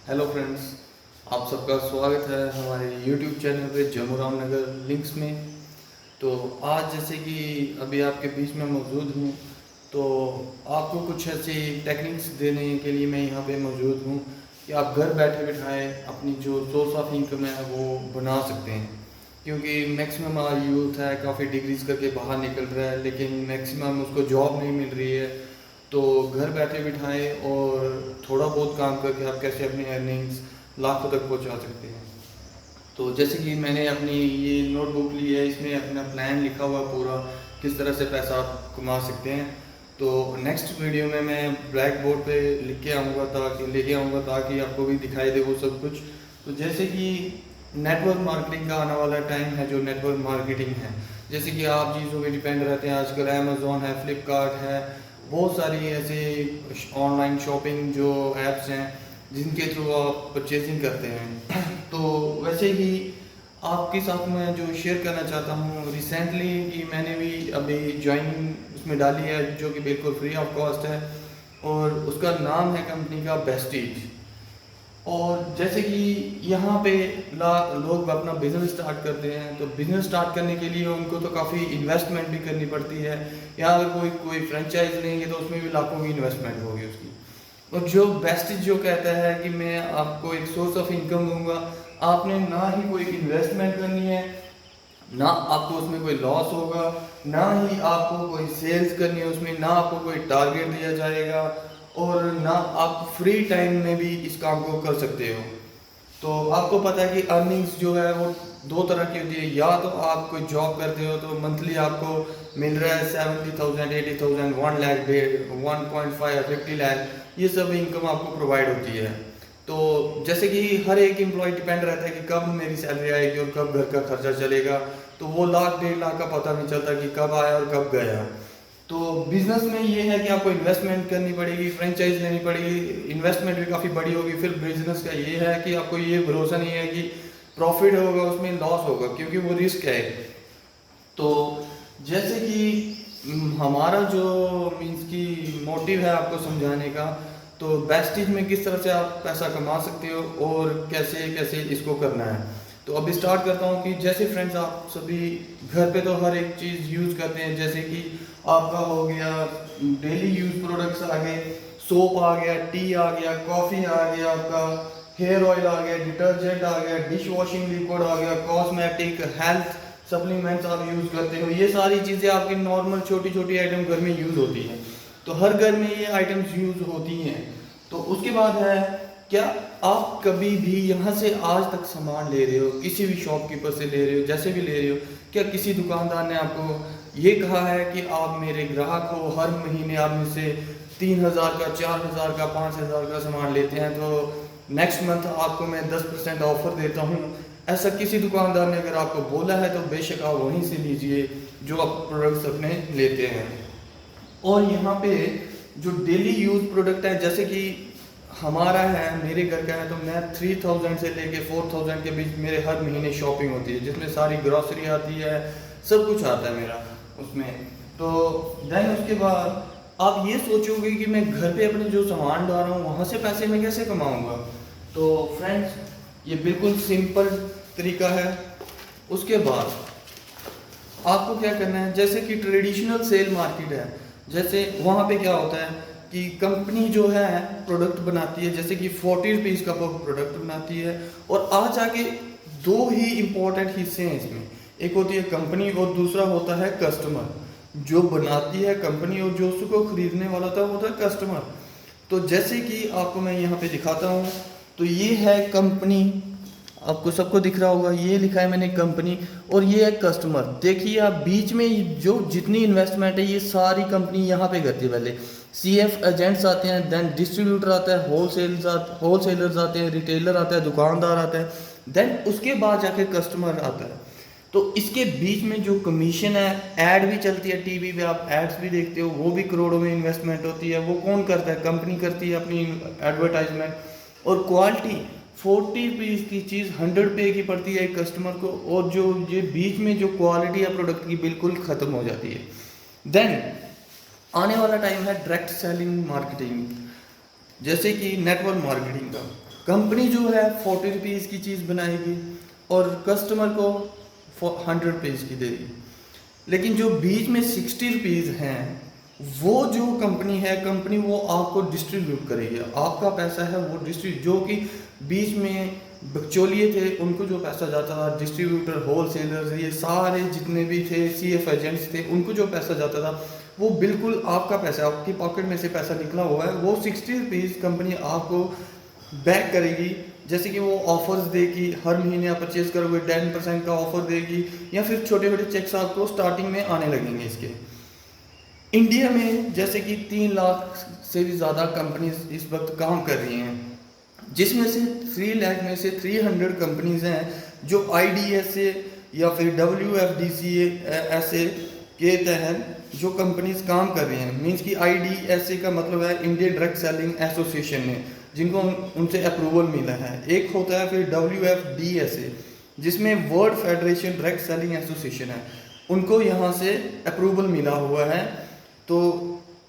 Hello friends, आप सबका स्वागत है हमारे यूट्यूब चैनल पे जम्मू रामनगर लिंक्स में। तो आज जैसे कि अभी आपके बीच में मौजूद हूँ, तो आपको कुछ ऐसी टेक्निक्स देने के लिए मैं यहाँ पे मौजूद हूँ कि आप घर बैठे बिठाए अपनी जो सोर्स ऑफ इनकम है वो बना सकते हैं। क्योंकि मैक्सिमम हमारा यूथ है, काफ़ी डिग्रीज करके बाहर निकल रहा है, लेकिन मैक्सिमम उसको जॉब नहीं मिल रही है। तो घर बैठे बिठाए और थोड़ा बहुत काम करके आप कैसे अपनी अर्निंग्स लाखों तक पहुंचा सकते हैं। तो जैसे कि मैंने अपनी ये नोटबुक ली है, इसमें अपना प्लान लिखा हुआ पूरा, किस तरह से पैसा आप कमा सकते हैं। तो नेक्स्ट वीडियो में मैं ब्लैक बोर्ड पे लिख के आऊँगा ताकि लेके आऊँगा ताकि आपको भी दिखाई दे वो सब कुछ। तो जैसे कि नेटवर्क मार्केटिंग का आने वाला टाइम है, जो नेटवर्क मार्केटिंग है, जैसे कि आप चीज़ों पे डिपेंड रहते हैं। आजकल अमेज़ॉन है, फ्लिपकार्ट है, बहुत सारी ऐसे ऑनलाइन शॉपिंग जो ऐप्स हैं जिनके थ्रू आप परचेजिंग करते हैं। तो वैसे ही आपके साथ मैं जो शेयर करना चाहता हूँ रिसेंटली कि मैंने भी अभी ज्वाइन उसमें डाली है, जो कि बिल्कुल फ्री ऑफ कॉस्ट है, और उसका नाम है कंपनी का बेस्टीज। और जैसे कि यहाँ पे लोग अपना बिजनेस स्टार्ट करते हैं, तो बिजनेस स्टार्ट करने के लिए उनको तो काफ़ी इन्वेस्टमेंट भी करनी पड़ती है। या अगर कोई कोई फ्रेंचाइज लेंगे तो उसमें भी लाखों की इन्वेस्टमेंट होगी उसकी। और जो बेस्ट जो कहता है कि मैं आपको एक सोर्स ऑफ इनकम दूंगा, आपने ना ही कोई इन्वेस्टमेंट करनी है, ना आपको उसमें कोई लॉस होगा, ना ही आपको कोई सेल्स करनी है उसमें, ना आपको कोई टारगेट दिया जाएगा, और ना आप फ्री टाइम में भी इस काम को कर सकते हो। तो आपको पता है कि अर्निंग्स जो है वो दो तरह की होती है। या तो आप कोई जॉब करते हो तो मंथली आपको मिल रहा है 70,000, 80,000, 1 लाख, 1.5 50 लाख, ये सब इनकम आपको प्रोवाइड होती है। तो जैसे कि हर एक एम्प्लॉय डिपेंड रहता है कि कब मेरी सैलरी आएगी और कब घर का खर्चा चलेगा। तो वो लाख 1.5 लाख का पता नहीं चलता कि कब आया और कब गया। तो बिजनेस में ये है कि आपको इन्वेस्टमेंट करनी पड़ेगी, फ्रेंचाइज लेनी पड़ेगी, इन्वेस्टमेंट भी काफ़ी बड़ी होगी। फिर बिजनेस का ये है कि आपको ये भरोसा नहीं है कि प्रॉफिट होगा उसमें लॉस होगा, क्योंकि वो रिस्क है। तो जैसे कि हमारा जो मीन्स की मोटिव है आपको समझाने का, तो बेस्टीज में किस तरह से आप पैसा कमा सकते हो और कैसे कैसे इसको करना है। तो अभी स्टार्ट करता हूँ कि जैसे फ्रेंड्स आप सभी घर पे तो हर एक चीज़ यूज़ करते हैं। जैसे कि आपका हो गया डेली यूज प्रोडक्ट्स आ गए, सोप आ गया, टी आ गया, कॉफ़ी आ गया, आपका हेयर ऑयल आ गया, डिटर्जेंट आ गया, डिश वॉशिंग लिक्विड आ गया, कॉस्मेटिक, हेल्थ सप्लीमेंट्स आप यूज़ करते हो। ये सारी चीज़ें आपकी नॉर्मल छोटी छोटी आइटम घर में यूज़ होती हैं। तो हर घर में ये आइटम्स यूज़ होती हैं। तो उसके बाद है, क्या आप कभी भी यहाँ से आज तक सामान ले रहे हो, किसी भी शॉपकीपर से ले रहे हो, जैसे भी ले रहे हो, क्या किसी दुकानदार ने आपको ये कहा है कि आप मेरे ग्राहक हो, हर महीने आप मुझसे 3,000 का, 4,000 का, 5,000 का सामान लेते हैं, तो नेक्स्ट मंथ आपको मैं 10% ऑफर देता हूँ? ऐसा किसी दुकानदार ने अगर आपको बोला है तो बेशक आप वहीं से लीजिए जो आप प्रोडक्ट्स अपने लेते हैं। और यहाँ पे जो डेली यूज प्रोडक्ट है, जैसे कि हमारा है, मेरे घर का है, तो मैं 3,000 से लेके 4,000 के बीच मेरे हर महीने शॉपिंग होती है, जिसमें सारी ग्रॉसरी आती है, सब कुछ आता है मेरा उसमें। तो देन उसके बाद आप ये सोचोगे कि मैं घर पे अपने जो सामान डाल रहा हूँ वहाँ से पैसे मैं कैसे कमाऊँगा। तो फ्रेंड्स, ये बिल्कुल सिंपल तरीका है। उसके बाद आपको क्या करना है, जैसे कि ट्रेडिशनल सेल मार्केट है, जैसे वहाँ पे क्या होता है कि कंपनी जो है प्रोडक्ट बनाती है, जैसे कि 40 रुपीज़ का प्रोडक्ट बनाती है, और आज आके दो ही इम्पोर्टेंट हिस्से हैं इसमें। एक होती है कंपनी और दूसरा होता है कस्टमर। जो बनाती है कंपनी और जो उसको खरीदने वाला होता है कस्टमर। तो जैसे कि आपको मैं यहाँ पे दिखाता हूँ, तो ये है कंपनी, आपको सबको दिख रहा होगा, ये लिखा है मैंने कंपनी, और ये है कस्टमर। देखिए आप बीच में जो जितनी इन्वेस्टमेंट है ये सारी कंपनी यहाँ पे करती है। पहले CF एजेंट्स आते हैं, देन डिस्ट्रीब्यूटर आता है, होलसेलर्स आते हैं, रिटेलर आता है, दुकानदार आता है, देन उसके बाद जाके कस्टमर आता है। तो इसके बीच में जो कमीशन है, ऐड भी चलती है टीवी पे, आप एड्स भी देखते हो, वो भी करोड़ों में इन्वेस्टमेंट होती है। वो कौन करता है? कंपनी करती है अपनी एडवर्टाइजमेंट। और क्वालिटी 40 रुपीज़ की चीज़ 100 रुपये की पड़ती है एक कस्टमर को, और जो ये बीच में जो क्वालिटी है प्रोडक्ट की बिल्कुल ख़त्म हो जाती है। देन आने वाला टाइम है डायरेक्ट सेलिंग मार्केटिंग, जैसे कि नेटवर्क मार्केटिंग का। कंपनी जो है 40 रुपीज़ की चीज़ बनाएगी और कस्टमर को 100 रुपीज़ की देगी। लेकिन जो बीच में 60 रुपीज़ हैं, वो जो कंपनी है, कंपनी वो आपको डिस्ट्रीब्यूट करेगी। आपका पैसा है वो डिस्ट्रीब्यूट, जो कि बीच में बकचोलिए थे उनको जो पैसा जाता था, डिस्ट्रीब्यूटर, होलसेलर, ये सारे जितने भी थे, CF एजेंट्स थे, उनको जो पैसा जाता था वो बिल्कुल आपका पैसा, आपकी पॉकेट में से पैसा निकला हुआ है। वो 60 रुपीज़ कंपनी आपको बैक करेगी। जैसे कि वो ऑफर्स देगी, हर महीने आप परचेज करोगे 10% का ऑफर देगी, या फिर छोटे छोटे चेक्स आपको स्टार्टिंग में आने लगेंगे इसके। इंडिया में जैसे कि 3 लाख से भी ज़्यादा कंपनीज इस वक्त काम कर रही हैं, जिसमें से 3 लाख में से 300 कंपनीज हैं जो IDSA या फिर WFDCA के तहत जो कंपनीज काम कर रही हैं। मींस कि IDSA का मतलब है इंडियन डायरेक्ट सेलिंग एसोसिएशन ने, जिनको उनसे अप्रूवल मिला है। एक होता है फिर WFDSA, जिसमें world federation direct selling association है, उनको यहाँ से अप्रूवल मिला हुआ है। तो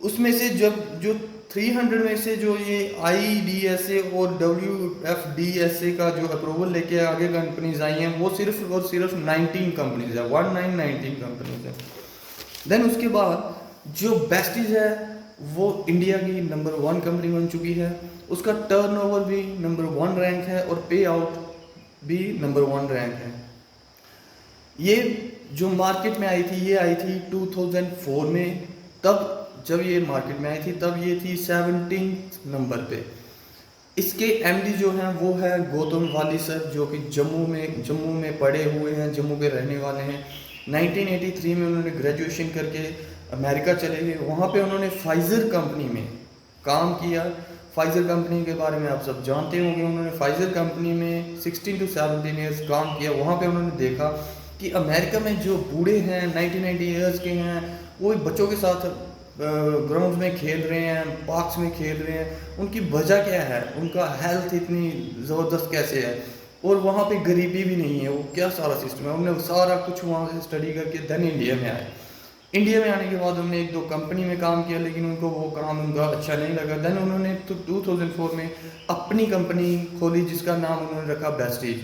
उसमें से जब जो 300 में से जो ये IDSA और WFDSA का जो अप्रूवल लेके आगे कंपनीज आई हैं, वो सिर्फ और सिर्फ 19 कंपनीज है, 19 कंपनीज है। देन उसके बाद जो बेस्टीज है वो इंडिया की नंबर 1 कंपनी बन चुकी है। उसका टर्नओवर भी नंबर 1 रैंक है और पे आउट भी नंबर 1 रैंक है। ये जो मार्केट में आई थी, ये आई थी 2004 में। तब जब ये मार्केट में आई थी तब ये थी 17 नंबर पे। इसके MD जो हैं वो है गौतम वाली सर, जो कि जम्मू में पढ़े हुए हैं, जम्मू के रहने वाले हैं। 1983 में उन्होंने ग्रेजुएशन करके अमेरिका चले गए। वहाँ पे उन्होंने फाइज़र कंपनी में काम किया। फाइज़र कंपनी के बारे में आप सब जानते होंगे। उन्होंने फाइज़र कंपनी में 16 to 17 ईयर्स काम किया। वहाँ पे उन्होंने देखा कि अमेरिका में जो बूढ़े हैं 90 ईयर्स के हैं, वो बच्चों के साथ ग्राउंड में खेल रहे हैं, पार्क्स में खेल रहे हैं। उनकी वजह क्या है, उनका हेल्थ इतनी ज़बरदस्त कैसे है, और वहाँ पे गरीबी भी नहीं है। वो क्या सारा सिस्टम है। उन्होंने सारा कुछ वहाँ से स्टडी करके देन इंडिया में आए। इंडिया में आने के बाद उन्होंने 1-2 कंपनी में काम किया, लेकिन उनको वो काम उनका अच्छा नहीं लगा। देन उन्होंने 2004 में अपनी कंपनी खोली, जिसका नाम उन्होंने रखा बेस्टीज।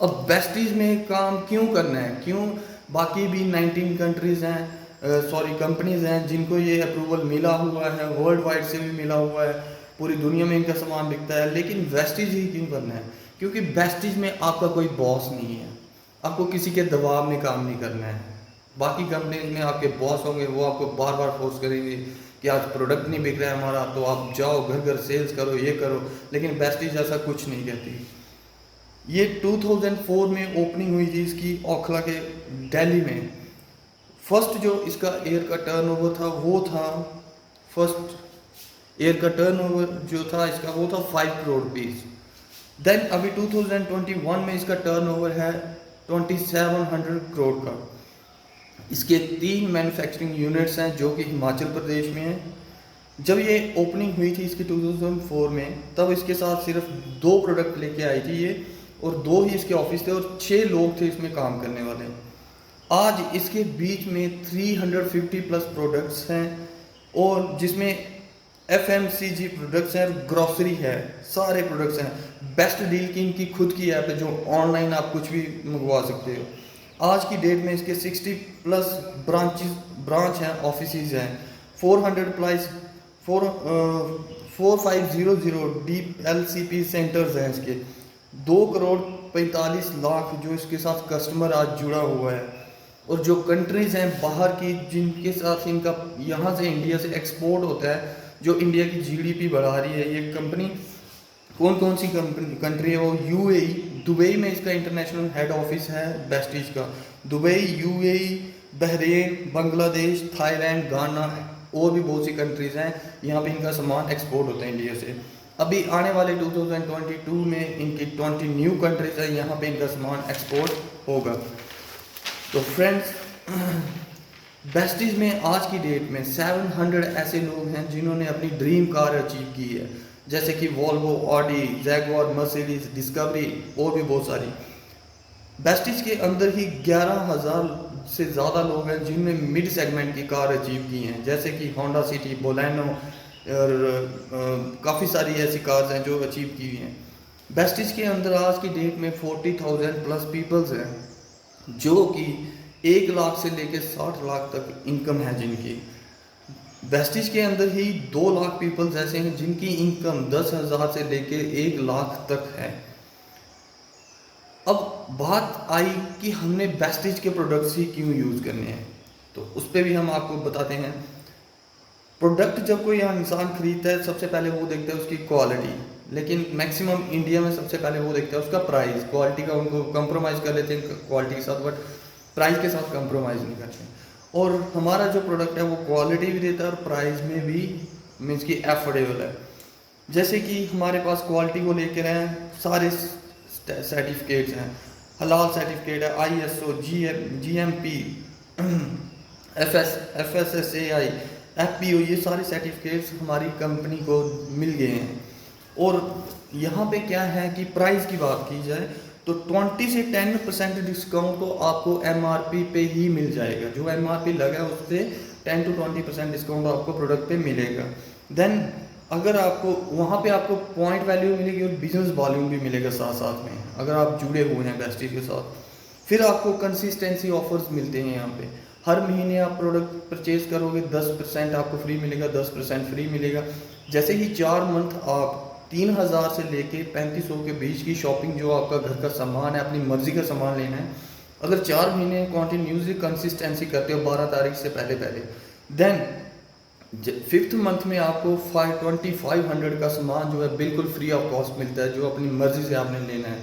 अब बेस्टीज में काम क्यों करना है, क्यों बाकी भी 19 कंट्रीज़ हैं, कंपनीज़ हैं जिनको ये अप्रूवल मिला हुआ है, वर्ल्ड वाइड से भी मिला हुआ है, पूरी दुनिया में इनका सामान बिकता है, लेकिन वेस्टीज ही क्यों करना है? क्योंकि वेस्टीज में आपका कोई बॉस नहीं है, आपको किसी के दबाव में काम नहीं करना है। बाकी कंपनीज में आपके बॉस होंगे, वो आपको बार बार फोर्स करेंगे कि आज प्रोडक्ट नहीं बिक रहा है हमारा, तो आप जाओ घर घर सेल्स करो, ये करो। लेकिन वेस्टीज ऐसा कुछ नहीं कहती। ये 2004 में ओपनिंग हुई थी इसकी, ओखला के दिल्ली में। फर्स्ट जो इसका एयर का टर्नओवर था वो था, फर्स्ट एयर का टर्नओवर जो था इसका वो था 5 करोड़ रुपीज़। देन अभी 2021 में इसका टर्नओवर है 2700 करोड़ का। इसके 3 मैन्युफैक्चरिंग यूनिट्स हैं जो कि हिमाचल प्रदेश में हैं। जब ये ओपनिंग हुई थी इसकी 2004 में, तब इसके साथ सिर्फ 2 प्रोडक्ट लेके आई थी ये, और 2 ही इसके ऑफिस थे और 6 लोग थे इसमें काम करने वाले। आज इसके बीच में 350 प्लस प्रोडक्ट्स हैं, और जिसमें FMCG प्रोडक्ट्स हैं, ग्रॉसरी है, सारे प्रोडक्ट्स हैं। बेस्ट डील की इनकी खुद की ऐप है, जो ऑनलाइन आप कुछ भी मंगवा सकते हो। आज की डेट में इसके 60 प्लस ब्रांच हैं, ऑफिसेज हैं। 4500 DLCP सेंटर्स हैं इसके। 2 करोड़ 45 लाख जो इसके साथ कस्टमर आज जुड़ा हुआ है। और जो कंट्रीज़ हैं बाहर की, जिनके साथ इनका यहाँ से इंडिया से एक्सपोर्ट होता है, जो इंडिया की GDP बढ़ा रही है ये कंपनी। कौन सी कंट्री है वो? UAE, दुबई में इसका इंटरनेशनल हेड ऑफिस है बेस्टीज का। Dubai, UAE, Bahrain, Bangladesh, Thailand, गाना और भी बहुत सी कंट्रीज़ हैं, यहाँ पे इनका सामान एक्सपोर्ट होता है इंडिया से। अभी आने वाले 2022 में इनकी 20 न्यू कंट्रीज है, यहाँ पे इनका सामान एक्सपोर्ट होगा। तो फ्रेंड्स, बेस्टीज में आज की डेट में 700 ऐसे लोग हैं जिन्होंने अपनी ड्रीम कार अचीव की है, जैसे कि Volvo, Audi, Jaguar, Mercedes, discovery और भी बहुत सारी। बेस्टीज के अंदर ही 11,000 से ज़्यादा लोग हैं जिनने मिड सेगमेंट की कार अचीव की हैं, जैसे कि होंडा सिटी, बोलेनो, और काफ़ी सारी ऐसी कार्स हैं जो अचीव की हुई हैं। वेस्टिज के अंदर आज की डेट में 40,000 प्लस पीपल्स हैं जो कि 1 लाख से लेकर 60 लाख तक इनकम है जिनकी। वेस्टिज के अंदर ही 2 लाख पीपल्स ऐसे हैं जिनकी इनकम 10,000 से लेकर 1 लाख तक है। अब बात आई कि हमने वेस्टिज के प्रोडक्ट्स ही क्यों यूज़ करने हैं, तो उस पर भी हम आपको बताते हैं। प्रोडक्ट जब कोई इंसान खरीदता है सबसे पहले वो देखता है उसकी क्वालिटी, लेकिन मैक्सिमम इंडिया में सबसे पहले वो देखता है उसका प्राइस। क्वालिटी का उनको कंप्रोमाइज़ कर लेते हैं क्वालिटी के साथ, बट प्राइस के साथ कंप्रोमाइज़ नहीं करते हैं। और हमारा जो प्रोडक्ट है वो क्वालिटी भी देता है और प्राइस में भी मीन्स की एफोर्डेबल है। जैसे कि हमारे पास क्वालिटी को लेकर हैं सारे सर्टिफिकेट्स हैं, हलाल सर्टिफिकेट है, ISO, GMP, FSSAI, FPO, ये सारे सर्टिफिकेट्स हमारी कंपनी को मिल गए हैं। और यहाँ पे क्या है कि प्राइस की बात की जाए तो 20 से 10% डिस्काउंट तो आपको MRP पे ही मिल जाएगा। जो MRP लगा है उससे 10 to 20% डिस्काउंट आपको प्रोडक्ट पे मिलेगा। देन अगर आपको वहाँ पे आपको पॉइंट वैल्यू मिलेगी और बिजनेस वॉल्यूम भी मिलेगा साथ साथ में, अगर आप जुड़े हुए हैं वेस्टिज के साथ। फिर आपको कंसिस्टेंसी ऑफर्स मिलते हैं यहाँ पे। हर महीने आप प्रोडक्ट परचेज करोगे 10% आपको फ्री मिलेगा, 10% फ्री मिलेगा। जैसे ही 4 मंथ आप 3,000 से लेके 3500 के बीच की शॉपिंग, जो आपका घर का सामान है, अपनी मर्जी का सामान लेना है, अगर 4 महीने कॉन्टीन्यूसली कंसिस्टेंसी करते हो 12 तारीख से पहले देन 5th मंथ में आपको 2500 का सामान जो है बिल्कुल फ्री ऑफ कॉस्ट मिलता है, जो अपनी मर्जी से आपने लेना है।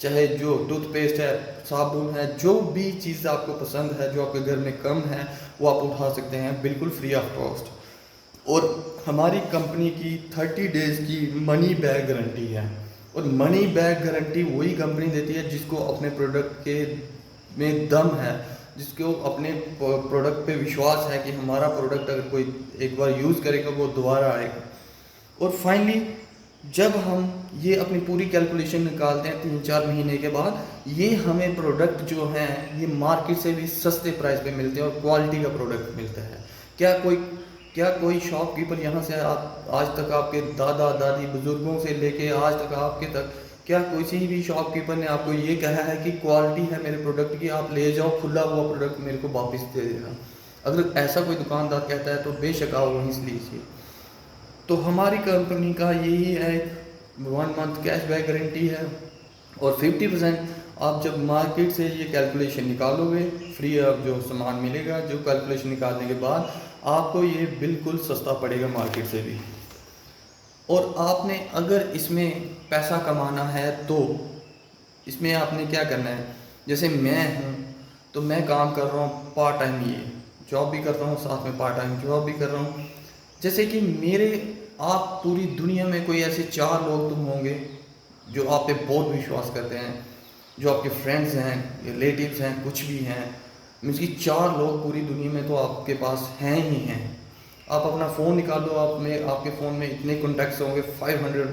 चाहे जो टूथपेस्ट है, साबुन है, जो भी चीज़ आपको पसंद है, जो आपके घर में कम है, वो आप उठा सकते हैं बिल्कुल फ्री ऑफ कॉस्ट। और हमारी कंपनी की 30 डेज़ की मनी बैक गारंटी है। और मनी बैक गारंटी वही कंपनी देती है जिसको अपने प्रोडक्ट के में दम है, जिसको अपने प्रोडक्ट पे विश्वास है कि हमारा प्रोडक्ट अगर कोई एक बार यूज़ करेगा वो दोबारा आएगा। और फाइनली जब हम ये अपनी पूरी कैलकुलेशन निकालते हैं 3-4 महीने के बाद, ये हमें प्रोडक्ट जो हैं ये मार्केट से भी सस्ते प्राइस पे मिलते हैं और क्वालिटी का प्रोडक्ट मिलता है। क्या कोई शॉपकीपर यहाँ से आज तक आपके दादा दादी बुजुर्गों से लेके आज तक आपके तक, क्या किसी भी शॉपकीपर ने आपको ये कहा है कि क्वालिटी है मेरे प्रोडक्ट की, आप ले जाओ, खुला हुआ प्रोडक्ट मेरे को वापस दे देना? अगर ऐसा कोई दुकानदार कहता है तो बेशक आप वहीं से लीजिए। तो हमारी कंपनी का यही है, 1 मंथ कैश बैक गारंटी है और 50% आप जब मार्केट से ये कैलकुलेशन निकालोगे फ्री अब जो सामान मिलेगा, जो कैलकुलेशन निकालने के बाद आपको ये बिल्कुल सस्ता पड़ेगा मार्केट से भी। और आपने अगर इसमें पैसा कमाना है तो इसमें आपने क्या करना है, जैसे मैं हूँ तो मैं काम कर रहा हूँ पार्ट टाइम, ये जॉब भी कर रहा हूँ, साथ में पार्ट टाइम जॉब भी कर रहा हूँ। जैसे कि आप पूरी दुनिया में कोई ऐसे 4 लोग तुम होंगे जो आप पे बहुत विश्वास करते हैं, जो आपके फ्रेंड्स हैं, रिलेटिव्स हैं, कुछ भी हैं, मीन्स कि 4 लोग पूरी दुनिया में तो आपके पास हैं ही हैं। आप अपना फ़ोन निकाल लो, आपके फ़ोन में इतने कॉन्टैक्ट्स होंगे, 500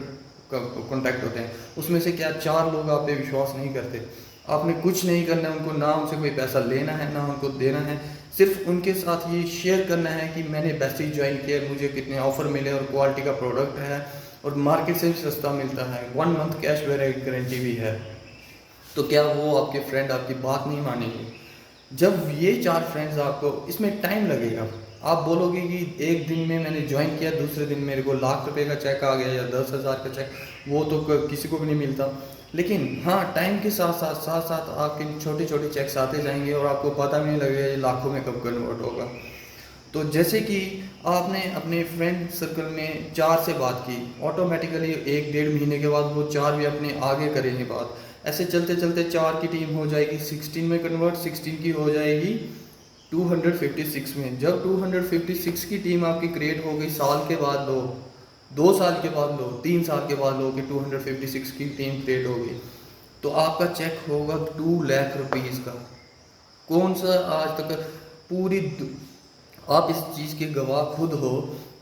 कॉन्टैक्ट होते हैं, उसमें से क्या 4 लोग आप पे विश्वास नहीं करते? आपने कुछ नहीं करना है उनको, ना उनसे कोई पैसा लेना है ना उनको देना है, सिर्फ उनके साथ ये शेयर करना है कि मैंने वेस्टिज ज्वाइन किया, मुझे कितने ऑफ़र मिले और क्वालिटी का प्रोडक्ट है और मार्केट से भी सस्ता मिलता है, 1 मंथ कैश बैक गारंटी भी है। तो क्या वो आपके फ्रेंड आपकी बात नहीं मानेंगे? जब ये 4 फ्रेंड्स, आपको इसमें टाइम लगेगा, आप बोलोगे कि एक दिन में मैंने ज्वाइन किया, दूसरे दिन मेरे को लाख रुपए का चेक आ गया या 10,000 का चेक, वो तो किसी को भी नहीं मिलता। लेकिन हाँ, टाइम के साथ साथ आपके छोटे छोटे चेक्स आते जाएंगे और आपको पता भी नहीं लगेगा ये लाखों में कब कन्वर्ट होगा। तो जैसे कि आपने अपने फ्रेंड सर्कल में 4 से बात की, ऑटोमेटिकली 1-1.5 महीने के बाद वो 4 भी अपने आगे करेंगे बात। ऐसे चलते चलते 4 की टीम हो जाएगी 16 में कन्वर्ट, 16 की हो जाएगी 256 में। जब 256 की टीम आपकी क्रिएट हो गई, साल के बाद लो, 2 साल के बाद लो, 3 साल के बाद लो कि 256 की टीम क्रिएट हो गई, तो आपका चेक होगा 2 लाख रुपीज़ का। कौन सा आज तक आप इस चीज़ के गवाह खुद हो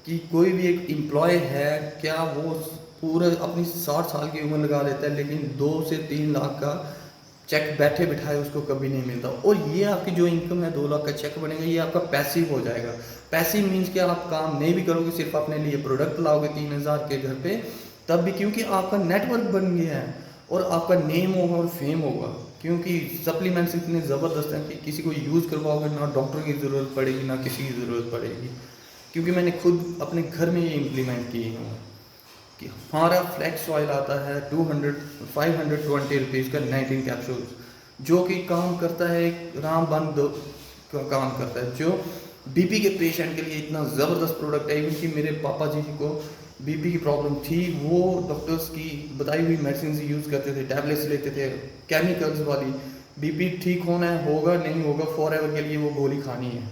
कि कोई भी एक एम्प्लॉय है, क्या वो पूरा अपनी 60 साल की उम्र लगा लेता है लेकिन 2 से 3 लाख का चेक बैठे बिठाए उसको कभी नहीं मिलता। और ये आपकी जो इनकम है 2 लाख का चेक बनेगा, ये आपका पैसिव हो जाएगा। पैसिव मीन्स कि आप काम नहीं भी करोगे, सिर्फ अपने लिए प्रोडक्ट लाओगे 3000 के घर पे, तब भी, क्योंकि आपका नेटवर्क बन गया है और आपका नेम होगा और फेम होगा। क्योंकि सप्लीमेंट्स इतने ज़बरदस्त हैं कि किसी को यूज़ करवाओगे ना डॉक्टर की ज़रूरत पड़ेगी ना किसी की ज़रूरत पड़ेगी। क्योंकि मैंने खुद अपने घर में ये इम्प्लीमेंट किए हैं कि हमारा फ्लैक्स ऑयल आता है 520 रुपीज़ का 19 कैप्सूल्स, जो कि काम करता है एक रामबाण का काम करता है, जो बीपी के पेशेंट के लिए इतना ज़बरदस्त प्रोडक्ट है। इवन कि मेरे पापा जी को बीपी की प्रॉब्लम थी, वो डॉक्टर्स की बताई हुई मेडिसिन यूज़ करते थे, टैबलेट्स लेते थे केमिकल्स वाली। बीपी ठीक होना है, होगा नहीं होगा, फॉर एवर के लिए वो गोली खानी है।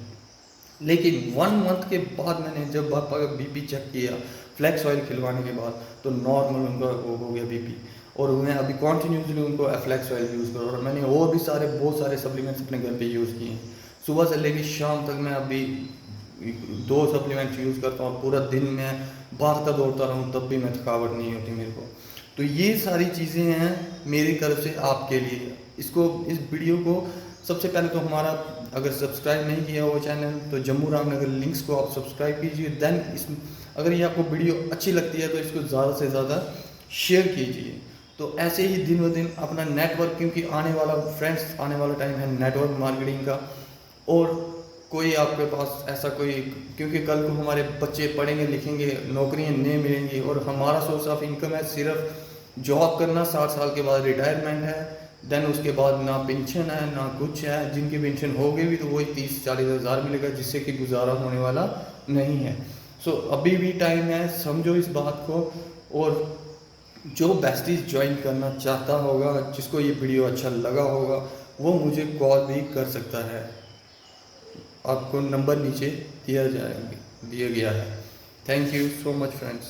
लेकिन 1 मंथ के बाद मैंने जब पापा का बीपी चेक किया फ्लैक्स ऑयल खिलवाने के बाद, तो नॉर्मल उनका वो हो गया बीपी। और मैं अभी कॉन्टीन्यूसली उनको फ्लैक्स ऑयल यूज़ करूँ, और मैंने और भी बहुत सारे सप्लीमेंट्स अपने घर पे यूज़ किए हैं। सुबह से लेकर शाम तक मैं अभी 2 सप्लीमेंट्स यूज़ करता हूँ, और पूरा दिन मैं भागता दौड़ता रहूँ तब भी मैं थकावट नहीं होती मेरे को। तो ये सारी चीज़ें हैं मेरी तरफ से आपके लिए। इस वीडियो को सबसे पहले तो हमारा अगर सब्सक्राइब नहीं किया वो चैनल, तो जम्मू रामनगर लिंक्स को आप सब्सक्राइब कीजिए। देन अगर ये आपको वीडियो अच्छी लगती है तो इसको ज़्यादा से ज़्यादा शेयर कीजिए। तो ऐसे ही दिन ब दिन अपना नेटवर्क, क्योंकि आने वाला फ्रेंड्स आने वाला टाइम है नेटवर्क मार्केटिंग का। और कोई आपके पास ऐसा कोई, क्योंकि कल को हमारे बच्चे पढ़ेंगे लिखेंगे, नौकरियां नहीं मिलेंगी, और हमारा सोर्स ऑफ इनकम है सिर्फ जॉब करना, 60 साल के बाद रिटायरमेंट है, देन उसके बाद ना पेंशन है ना कुछ है। जिनकी पेंशन होगी भी तो वही 30-40 हज़ार मिलेगा, जिससे कि गुजारा होने वाला नहीं है। सो अभी भी टाइम है, समझो इस बात को। और जो बेस्टीज ज्वाइन करना चाहता होगा, जिसको ये वीडियो अच्छा लगा होगा, वो मुझे कॉल भी कर सकता है। आपको नंबर नीचे दिया गया है। Thank you so much friends.